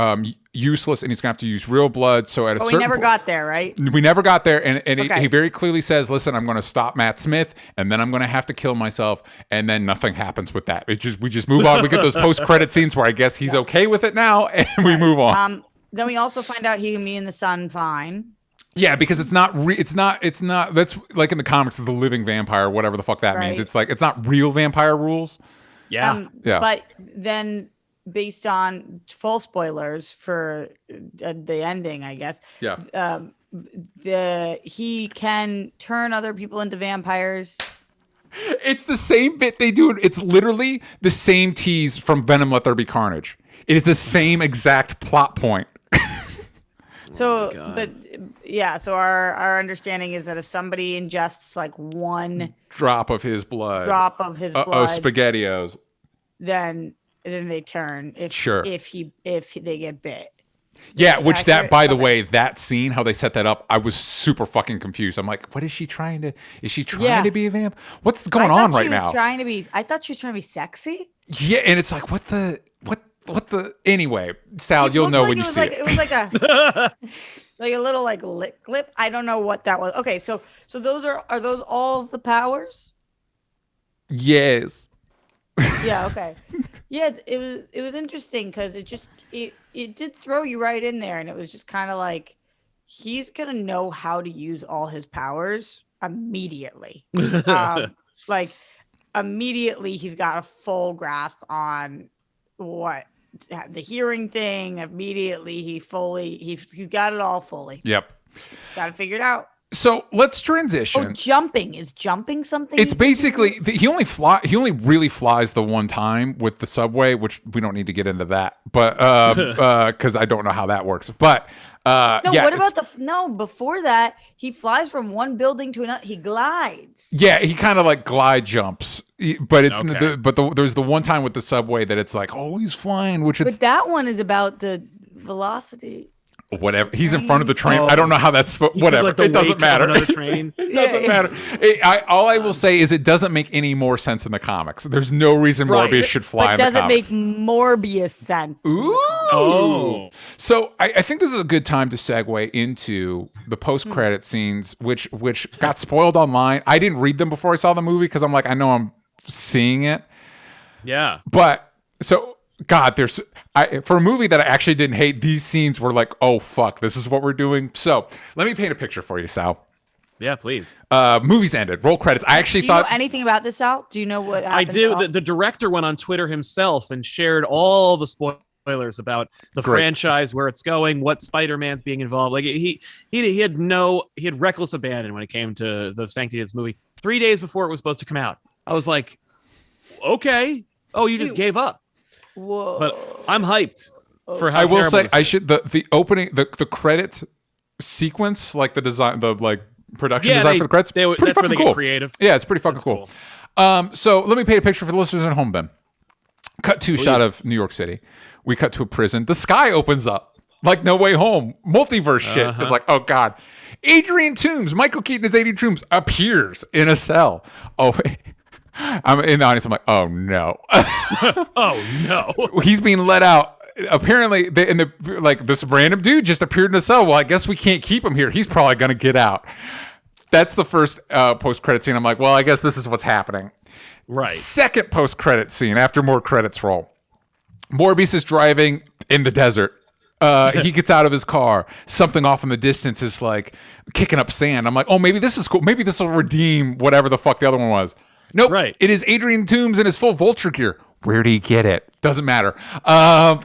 useless and he's going to have to use real blood. So at a certain we never got there, right? We never got there, and he very clearly says, listen, I'm going to stop Matt Smith, and then I'm going to have to kill myself, and then nothing happens with that. We just move on. We get those post-credit scenes where I guess he's okay with it now, and we move on. Then we also find out he can be in the sun fine. Yeah, because it's not that's like in the comics, it's the living vampire, whatever the fuck that means. It's like, it's not real vampire rules. Yeah. But then based on full spoilers for the ending, I guess. Yeah. He can turn other people into vampires. It's the same bit they do. It's literally the same tease from Venom Let There Be Carnage. It is the same exact plot point. So, so our understanding is that if somebody ingests like one drop of his blood, SpaghettiOs, then they turn if they get bit. Yeah, which that, by the way, that scene, how they set that up, I was super fucking confused. I'm like, what is she trying to? Is she trying to be a vamp? What's going on right now? I thought she was trying to be sexy. Yeah, and it's like, what the? Anyway, Sal, you'll know when you see it. It was like a like a little like lip clip. I don't know what that was. Okay, so those are those all of the powers? Yes. Yeah. Okay. Yeah, it was interesting because it did throw you right in there, and it was just kind of like he's gonna know how to use all his powers immediately. Like immediately, he's got a full grasp on what the hearing thing. Immediately, he's got it all fully. Yep. Got to figure it out. So let's transition. Oh, jumping something? It's basically he only really flies the one time with the subway, which we don't need to get into that, but because I don't know how that works. But what about before that he flies from one building to another. He glides. Yeah, he kind of like glide jumps, but it's there's the one time with the subway that it's like, oh, he's flying, but that one is about the velocity. Whatever, he's in front of the train. I don't know how that's whatever. It doesn't matter. Train. It doesn't matter. All I will say is it doesn't make any more sense in the comics. There's no reason Morbius should fly in the comics. Doesn't make Morbius sense. Ooh. Oh. So I think this is a good time to segue into the post-credit scenes, which got spoiled online. I didn't read them before I saw the movie because I'm like, I know I'm seeing it. Yeah. But so. God, for a movie that I actually didn't hate, these scenes were like, oh, fuck, this is what we're doing. So let me paint a picture for you, Sal. Yeah, please. Movies ended. Roll credits. I actually thought. Do you know anything about this, Al? Do you know what happened? I do. The director went on Twitter himself and shared all the spoilers about the franchise, where it's going, what Spider-Man's being involved. Like he had reckless abandon when it came to the sanctity of this movie. 3 days before it was supposed to come out, I was like, okay. Oh, you just gave up. Whoa. But I'm hyped for how I will say I should the opening the credit sequence, like the design, the like production design for the credits. That's where they get creative. Yeah, it's pretty fucking cool. So let me paint a picture for the listeners at home. Then cut to shot of New York City. We cut to a prison. The sky opens up like No Way Home. Multiverse shit. It's like, oh god. Adrian Toombs, Michael Keaton as Adrian Toombs appears in a cell. Oh. I'm in the audience. I'm like, oh no. Oh no. He's being let out. Apparently, this random dude just appeared in a cell. Well, I guess we can't keep him here. He's probably gonna get out. That's the first post-credit scene. I'm like, well, I guess this is what's happening. Right. Second post-credit scene after more credits roll. Morbius is driving in the desert. He gets out of his car. Something off in the distance is like kicking up sand. I'm like, oh, maybe this is cool. Maybe this will redeem whatever the fuck the other one was. Nope. Right. It is Adrian Toombs in his full Vulture gear. Where did he get it? Doesn't matter.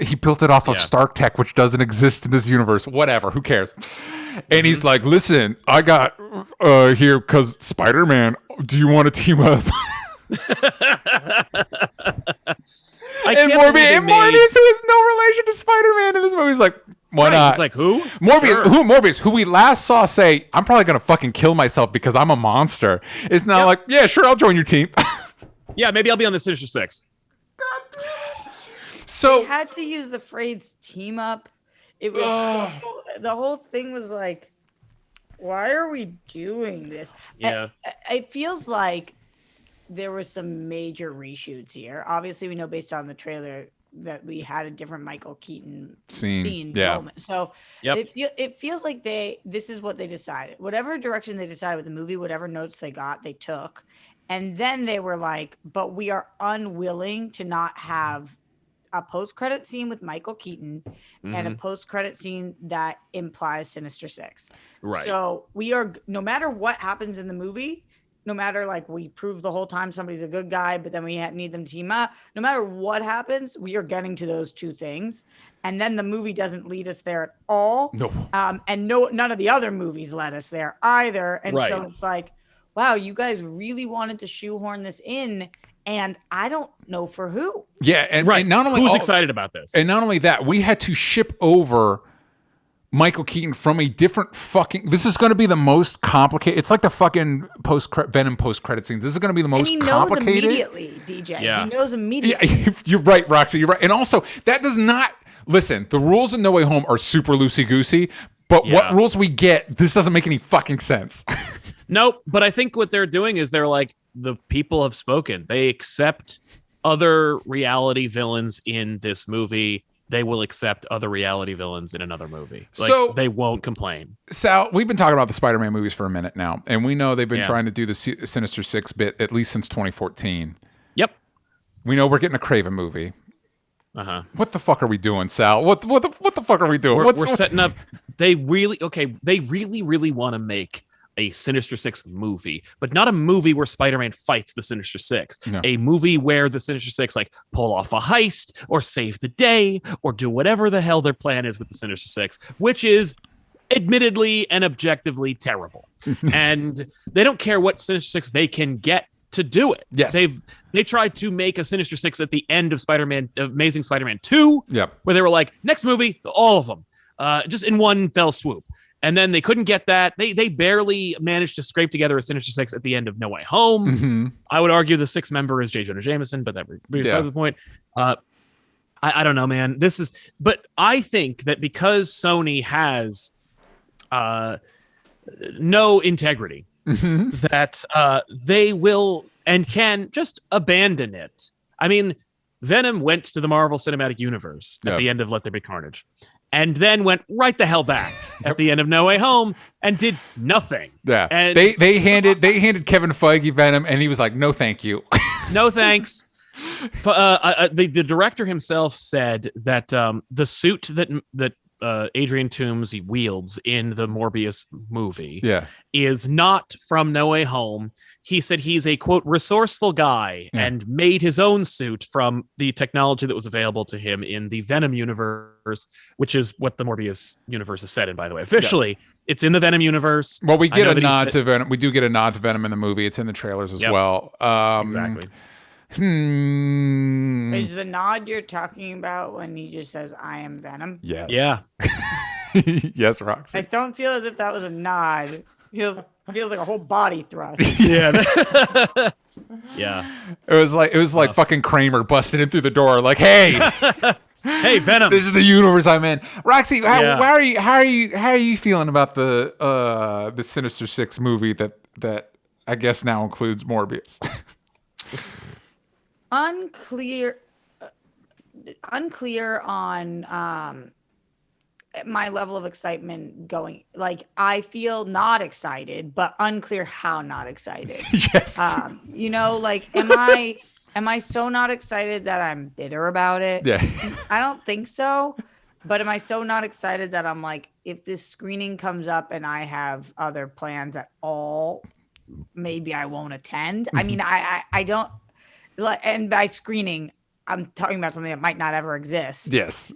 He built it off of Stark Tech, which doesn't exist in this universe. Whatever. Who cares? And he's like, listen, I got here because Spider-Man. Do you want to team up? And Morbius, who has no relation to Spider-Man in this movie, is like, why not? He's like, who? Morbius, Morbius, who we last saw say, I'm probably going to fucking kill myself because I'm a monster. Is now like, yeah, sure, I'll join your team. Yeah, maybe I'll be on the Sinister Six. So they had to use the phrase team up. It was the whole thing was like, why are we doing this? Yeah. It feels like there were some major reshoots here. Obviously, we know based on the trailer that we had a different Michael Keaton scene moment. So it feels like this is what they decided. Whatever direction they decided with the movie, whatever notes they got, they took. And then they were like, but we are unwilling to not have a post-credit scene with Michael Keaton and a post-credit scene that implies Sinister Six. Right. So we are, no matter what happens in the movie, no matter like we prove the whole time somebody's a good guy, but then we need them to team up. No matter what happens, we are getting to those two things. And then the movie doesn't lead us there at all. No. And none of the other movies led us there either. And so it's like, wow, you guys really wanted to shoehorn this in, and I don't know for who. Yeah, and not only who's excited about this, and not only that, we had to ship over Michael Keaton from a different fucking. This is going to be the most complicated. It's like the fucking Venom post-credit scenes. This is going to be the most complicated. He knows immediately, DJ. Yeah. He knows immediately. Yeah, you're right, Roxy. You're right, and also that does not listen. The rules in No Way Home are super loosey-goosey, but what rules we get, this doesn't make any fucking sense. Nope. But I think what they're doing is they're like, the people have spoken. They accept other reality villains in this movie. They will accept other reality villains in another movie. Like, so they won't complain. Sal, we've been talking about the Spider-Man movies for a minute now, and we know they've been trying to do the Sinister Six bit at least since 2014. Yep. We know we're getting a Craven movie. What the fuck are we doing, Sal? What the fuck are we doing? We're setting up. They really want to make a Sinister Six movie, but not a movie where Spider-Man fights the Sinister Six. No. A movie where the Sinister Six like pull off a heist or save the day or do whatever the hell their plan is with the Sinister Six, which is admittedly and objectively terrible. And they don't care what Sinister Six they can get to do it. Yes. They tried to make a Sinister Six at the end of Amazing Spider-Man 2, where they were like, next movie, all of them, just in one fell swoop. And then they couldn't get that. They barely managed to scrape together a Sinister Six at the end of No Way Home. I would argue the sixth member is J. Jonah Jameson, but that besides the point. I don't know, man. But I think that because Sony has no integrity, that they will and can just abandon it. I mean, Venom went to the Marvel Cinematic Universe at the end of Let There Be Carnage, and then went right the hell back at the end of No Way Home and did nothing. Yeah, and they handed Kevin Feige Venom, and he was like, "No, thank you, no thanks." The director himself said that the suit that Adrian Toomes he wields in the Morbius movie Yeah. is not from No Way Home. He said he's a, quote, resourceful guy and made his own suit from the technology that was available to him in the Venom universe, which is what the Morbius universe is set in, by the way. Officially, it's in the Venom universe. Well, we get a nod to Venom. We do get a nod to Venom in the movie. It's in the trailers as well. Exactly. Is the nod you're talking about when he just says, I am Venom? Yes. Yeah. Yes, Roxy. I don't feel as if that was a nod. Feels like a whole body thrust. Yeah. Yeah. It was like fucking Kramer busting in through the door, like, hey, hey, Venom. this is the universe I'm in. Roxy, how are you feeling about the Sinister Six movie that I guess now includes Morbius? Unclear on my level of excitement going. Like, I feel not excited, but unclear how not excited. Yes. Like, am I so not excited that I'm bitter about it? Yeah. I don't think so. But am I so not excited that I'm like, if this screening comes up and I have other plans at all, maybe I won't attend. I mean, I don't. And by screening, I'm talking about something that might not ever exist. Yes.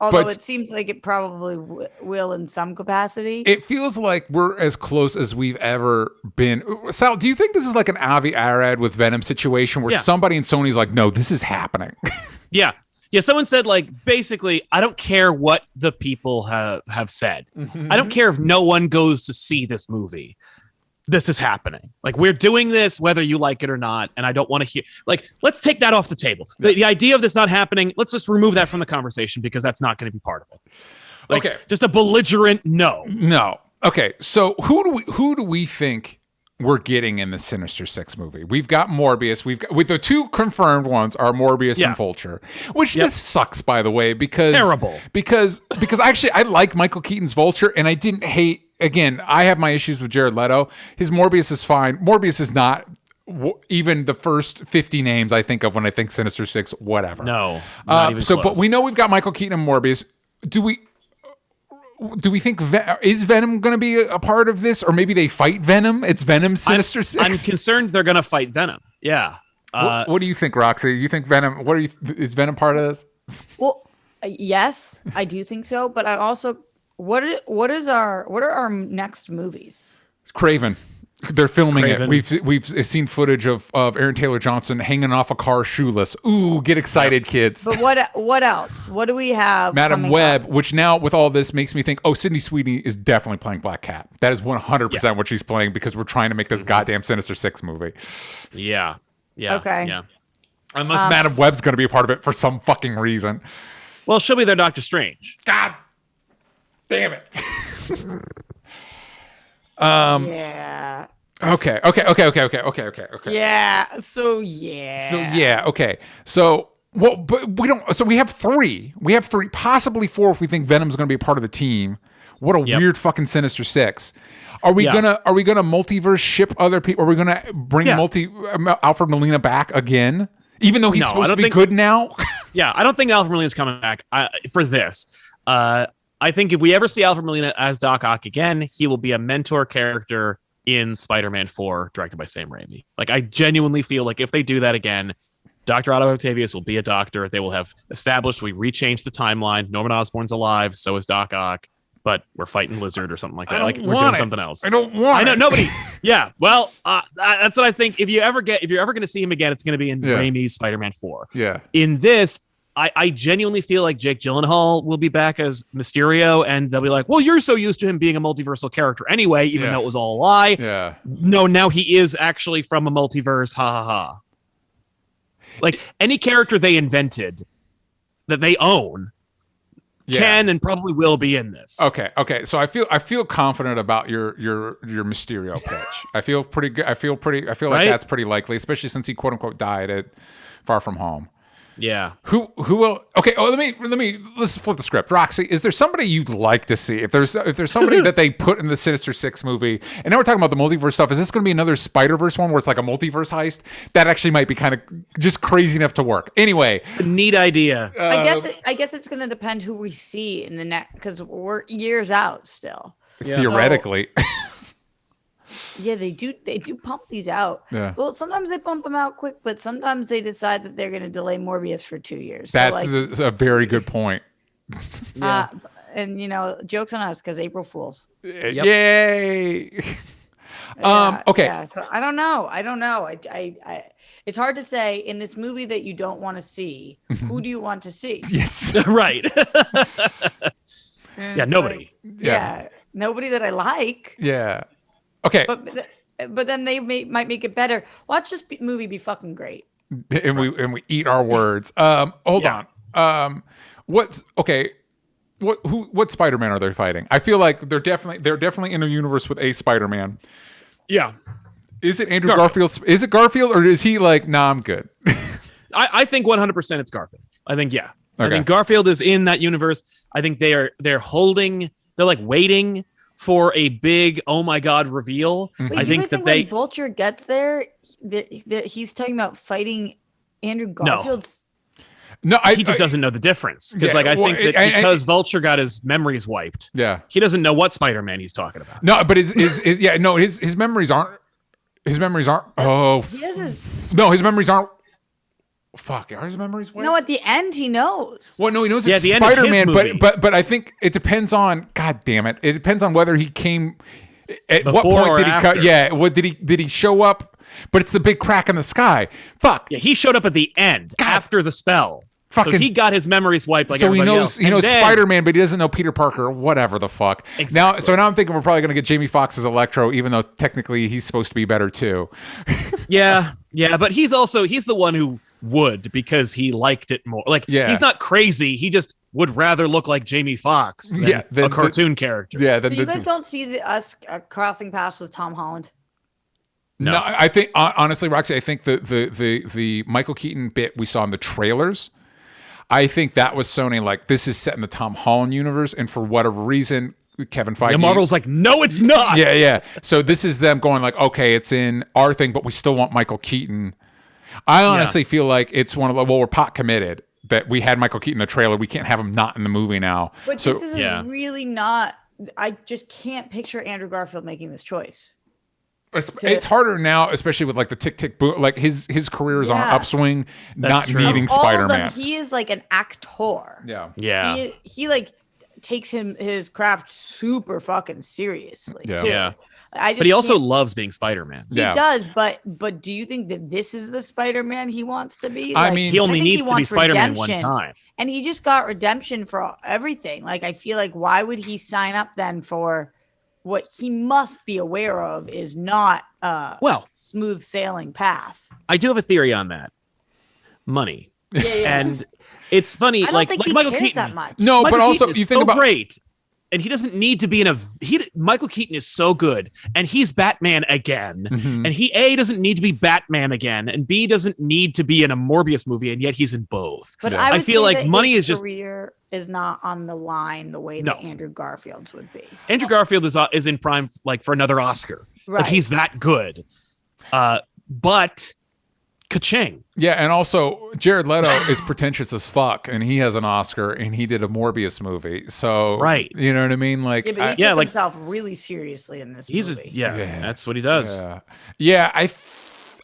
Although it seems like it probably will in some capacity. It feels like we're as close as we've ever been. Sal, do you think this is like an Avi Arad with Venom situation where somebody in Sony's like, no, this is happening? Yeah. Yeah, someone said, like, basically, I don't care what the people have said. I don't care if no one goes to see this movie. This is happening. Like, we're doing this whether you like it or not, and I don't want to hear. Like, let's take that off the table. The idea of this not happening, let's just remove that from the conversation because that's not going to be part of it. Like, just a belligerent no. No. Okay, so who do we think we're getting in the Sinister Six movie? We've got Morbius. With the two confirmed ones are Morbius and Vulture, which this sucks, by the way, because terrible. Because actually I like Michael Keaton's Vulture, and I didn't hate. Again, I have my issues with Jared Leto. His Morbius is fine. Morbius is not even the first 50 names I think of when I think Sinister Six. Whatever. No. Not even close. But we know we've got Michael Keaton and Morbius. Do we think is Venom going to be a part of this, or maybe they fight Venom? It's Venom Sinister Six. I'm concerned they're going to fight Venom. Yeah. What do you think, Roxy? You think Venom? Is Venom part of this? Well, yes, I do think so. But I also, what are our next movies? Craven. They're filming it. We've seen footage of Aaron Taylor Johnson hanging off a car shoeless. Ooh, get excited, kids. But what else? What do we have? Madam Web, which now with all this makes me think, Sydney Sweeney is definitely playing Black Cat. That is 100% what she's playing because we're trying to make this goddamn Sinister Six movie. Yeah. Yeah. Okay. Yeah. Unless Madam Web's going to be a part of it for some fucking reason. Well, she'll be their Doctor Strange. God damn it. Yeah. Okay. Yeah. So yeah. Okay. So but we don't. So we have three. Possibly four if we think Venom's going to be a part of the team. What a weird fucking Sinister Six. Are we gonna multiverse ship other people? Are we gonna bring Alfred Molina back again? Even though he's supposed to be good now. Yeah, I don't think Alfred Molina's coming back for this. I think if we ever see Alfred Molina as Doc Ock again, he will be a mentor character in Spider-Man 4, directed by Sam Raimi. Like, I genuinely feel like if they do that again, Dr. Otto Octavius will be a doctor. They will have established we rechanged the timeline. Norman Osborn's alive, so is Doc Ock, but we're fighting Lizard or something like that. Like, we're doing something else. I don't want. I know nobody. Yeah, well, that's what I think. If you're ever going to see him again, it's going to be in Raimi's Spider-Man 4. Yeah. In this, I genuinely feel like Jake Gyllenhaal will be back as Mysterio, and they'll be like, well, you're so used to him being a multiversal character anyway, even though it was all a lie. Yeah. No, now he is actually from a multiverse. Ha ha ha. Like, any character they invented that they own can and probably will be in this. Okay. So I feel confident about your Mysterio pitch. I feel pretty good. I feel like that's pretty likely, especially since he quote unquote died at Far From Home. Yeah. Who will? Okay. Oh, let's flip the script. Roxy, is there somebody you'd like to see? If there's somebody that they put in the Sinister Six movie, and now we're talking about the multiverse stuff. Is this going to be another Spider-Verse one where it's like a multiverse heist? That actually might be kind of just crazy enough to work. Anyway, it's a neat idea. I guess it's going to depend who we see in the next, because we're years out still. Theoretically. So, yeah, they do pump these out. Yeah. Well, sometimes they pump them out quick, but sometimes they decide that they're going to delay Morbius for 2 years. That's a very good point. And jokes on us because April Fools. Yep. Yay. Okay. Yeah, so I don't know. I it's hard to say in this movie that you don't want to see. Who do you want to see? Yes. Right. Yeah, nobody. Nobody that I like. Yeah. Okay. But then they might make it better. Watch this movie be fucking great. And we eat our words. Hold on. What Spider-Man are they fighting? I feel like they're definitely in a universe with a Spider-Man. Yeah. Is it Andrew Garfield? Is it Garfield, or is he like, nah, I'm good? I think 100% it's Garfield. I think Okay. I think Garfield is in that universe. I think they're like waiting for a big oh my god reveal. Wait, I think that when Vulture gets there, that he's talking about fighting Andrew Garfield's. No, he just doesn't know the difference because I think that because Vulture got his memories wiped. Yeah, he doesn't know what Spider-Man he's talking about. No, but his memories aren't. His memories aren't. Oh, his memories aren't. Fuck, are his memories wiped? No, at the end he knows. Well, no, he knows it's Spider-Man, but I think it depends on. God damn it! It depends on whether he came. At Before what point did he after. cut? Yeah, what did he show up? But it's the big crack in the sky. Fuck. Yeah, he showed up at the end after the spell. So he got his memories wiped like everybody else. He knows Spider-Man, but he doesn't know Peter Parker, whatever the fuck. Exactly. Now I'm thinking we're probably going to get Jamie Foxx as Electro, even though technically he's supposed to be better too. Yeah, but he's the one who would because he liked it more. Like he's not crazy. He just would rather look like Jamie Foxx than a cartoon character. Yeah. So you guys don't see us crossing paths with Tom Holland? No, I think honestly, Roxy, I think the Michael Keaton bit we saw in the trailers, I think that was Sony like, this is set in the Tom Holland universe, and for whatever reason, Kevin Feige. And Marvel's like, no, it's not. Yeah. So this is them going like, okay, it's in our thing, but we still want Michael Keaton. I honestly feel like it's one of the, we're pot committed that we had Michael Keaton in the trailer. We can't have him not in the movie now. But this is really not. I just can't picture Andrew Garfield making this choice. It's harder now, especially with like the tick boom. Like his career is on an upswing, needing Spider-Man. He is like an actor. Yeah. He like takes his craft super fucking seriously. Yeah. But he also loves being Spider-Man. He does, but do you think that this is the Spider-Man he wants to be? I mean, he only needs to be Spider-Man one time. And he just got redemption for everything. Like, I feel like, why would he sign up then for what he must be aware of is not smooth sailing path? I do have a theory on that. Money. Yeah. And it's funny, I don't like think he Michael cares Keaton. that much. No, Michael but also Keaton you is think so about great. And he doesn't need to be Michael Keaton is so good, and he's Batman again. Mm-hmm. And he A, doesn't need to be Batman again, and B, doesn't need to be in a Morbius movie, and yet he's in both. But I feel like money is just career is not on the line the way that Andrew Garfield's would be. Andrew Garfield is in prime like for another Oscar. Right. Like he's that good. But ka-ching. Yeah, and also Jared Leto is pretentious as fuck, and he has an Oscar, and he did a Morbius movie. So, you know what I mean? Like, yeah, but he took himself really seriously in this movie. That's what he does. Yeah.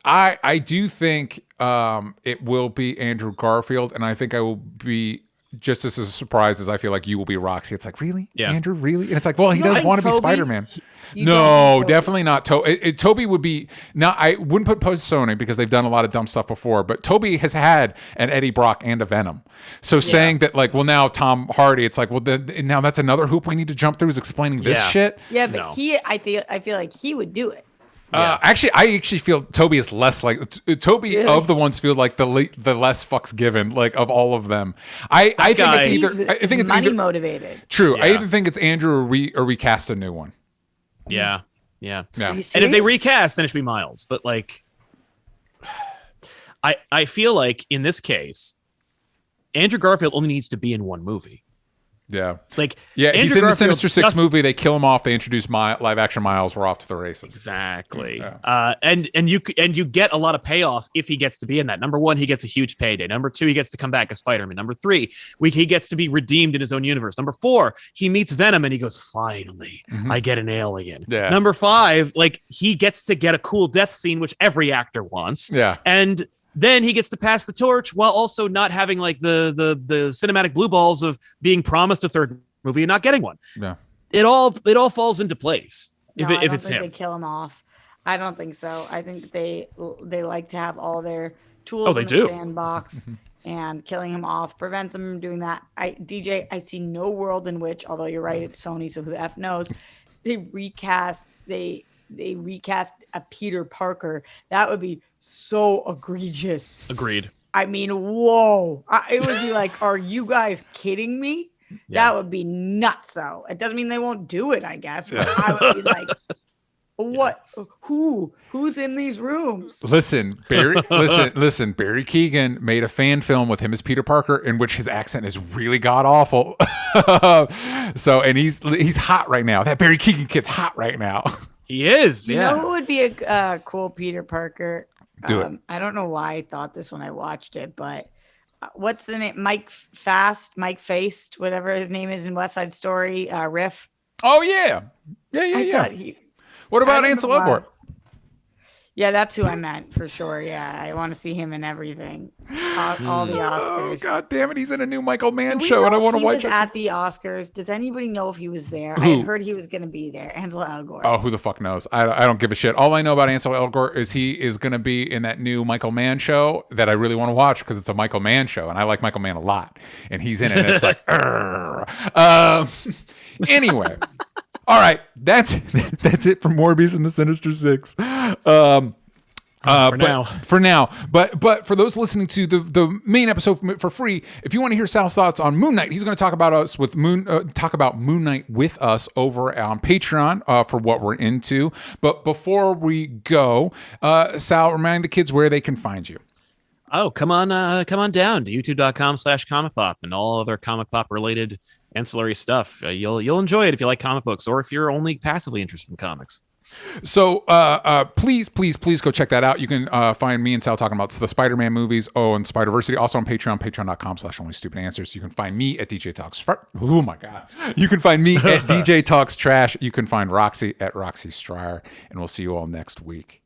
I do think it will be Andrew Garfield, and I think I will be just as surprised as I feel like you will be, Roxy. It's like, really? Yeah. Andrew, really? And it's like, well, he does want to be Spider-Man. No, definitely not. Toby would be. Now, I wouldn't put post Sony because they've done a lot of dumb stuff before, but Toby has had an Eddie Brock and a Venom. So saying that, like, well, now Tom Hardy, it's like, well, now that's another hoop we need to jump through is explaining this shit. Yeah, but I feel like he would do it. Actually, I feel Toby is less like Toby of the ones feel like the less fucks given, like of all of them. I think it's money either motivated. True. I either think it's Andrew or we cast a new one. Yeah. And if they recast, then it should be Miles. But like, I feel like in this case, Andrew Garfield only needs to be in one movie. Yeah. Like, yeah, Andrew he's in the Garfield Sinister Six movie. They kill him off. They introduce live action Miles. We're off to the races. Exactly. Yeah. And you get a lot of payoff if he gets to be in that. Number one, he gets a huge payday. Number two, he gets to come back as Spider-Man. Number three, he gets to be redeemed in his own universe. Number four, he meets Venom and he goes, finally, I get an alien. Yeah. Number five, like, he gets to get a cool death scene, which every actor wants. Yeah. And then he gets to pass the torch while also not having like the cinematic blue balls of being promised a third movie and not getting one. Yeah. It all falls into place if it's him. They kill him off. I don't think so. I think they like to have all their tools in the sandbox, and killing him off prevents them from doing that. DJ, I see no world in which, although you're right, it's Sony, so who the F knows, they recast a Peter Parker. That would be so egregious. Agreed. I mean, whoa. It would be like, are you guys kidding me? Yeah. That would be nuts. So it doesn't mean they won't do it, I guess. But I would be like, what? Who's in these rooms? Listen, Barry Keoghan made a fan film with him as Peter Parker in which his accent is really god awful. So, and he's hot right now. That Barry Keoghan kid's hot right now. He is. You know who would be a cool Peter Parker? Do it. I don't know why I thought this when I watched it, but what's the name? Mike Faced, whatever his name is in West Side Story. Riff. Oh yeah. What about Ansel Elgort? Yeah, that's who I meant for sure. Yeah, I want to see him in everything. All the Oscars. Oh, God damn it. He's in a new Michael Mann show, and I want to watch it. At the Oscars. Does anybody know if he was there? I heard he was going to be there. Ansel Elgort. Oh, who the fuck knows? I don't give a shit. All I know about Ansel Elgort is he is going to be in that new Michael Mann show that I really want to watch because it's a Michael Mann show, and I like Michael Mann a lot. And he's in it, and it's like, anyway. All right, that's it for Morbius and the Sinister Six. For now, but for those listening to the main episode for free, if you want to hear Sal's thoughts on Moon Knight, he's going to talk about Moon Knight with us over on Patreon for what we're into. But before we go, Sal, remind the kids where they can find you. Oh, come on down to youtube.com/comic pop and all other comic pop related ancillary stuff. You'll enjoy it if you like comic books or if you're only passively interested in comics. So please go check that out. You can find me and Sal talking about the Spider-Man movies, and Spider-Versity, also on Patreon, patreon.com/onlystupidanswers. You can find me at DJ Talks. Oh my God. You can find me at DJ Talks Trash. You can find Roxy at Roxy Stryer, and we'll see you all next week.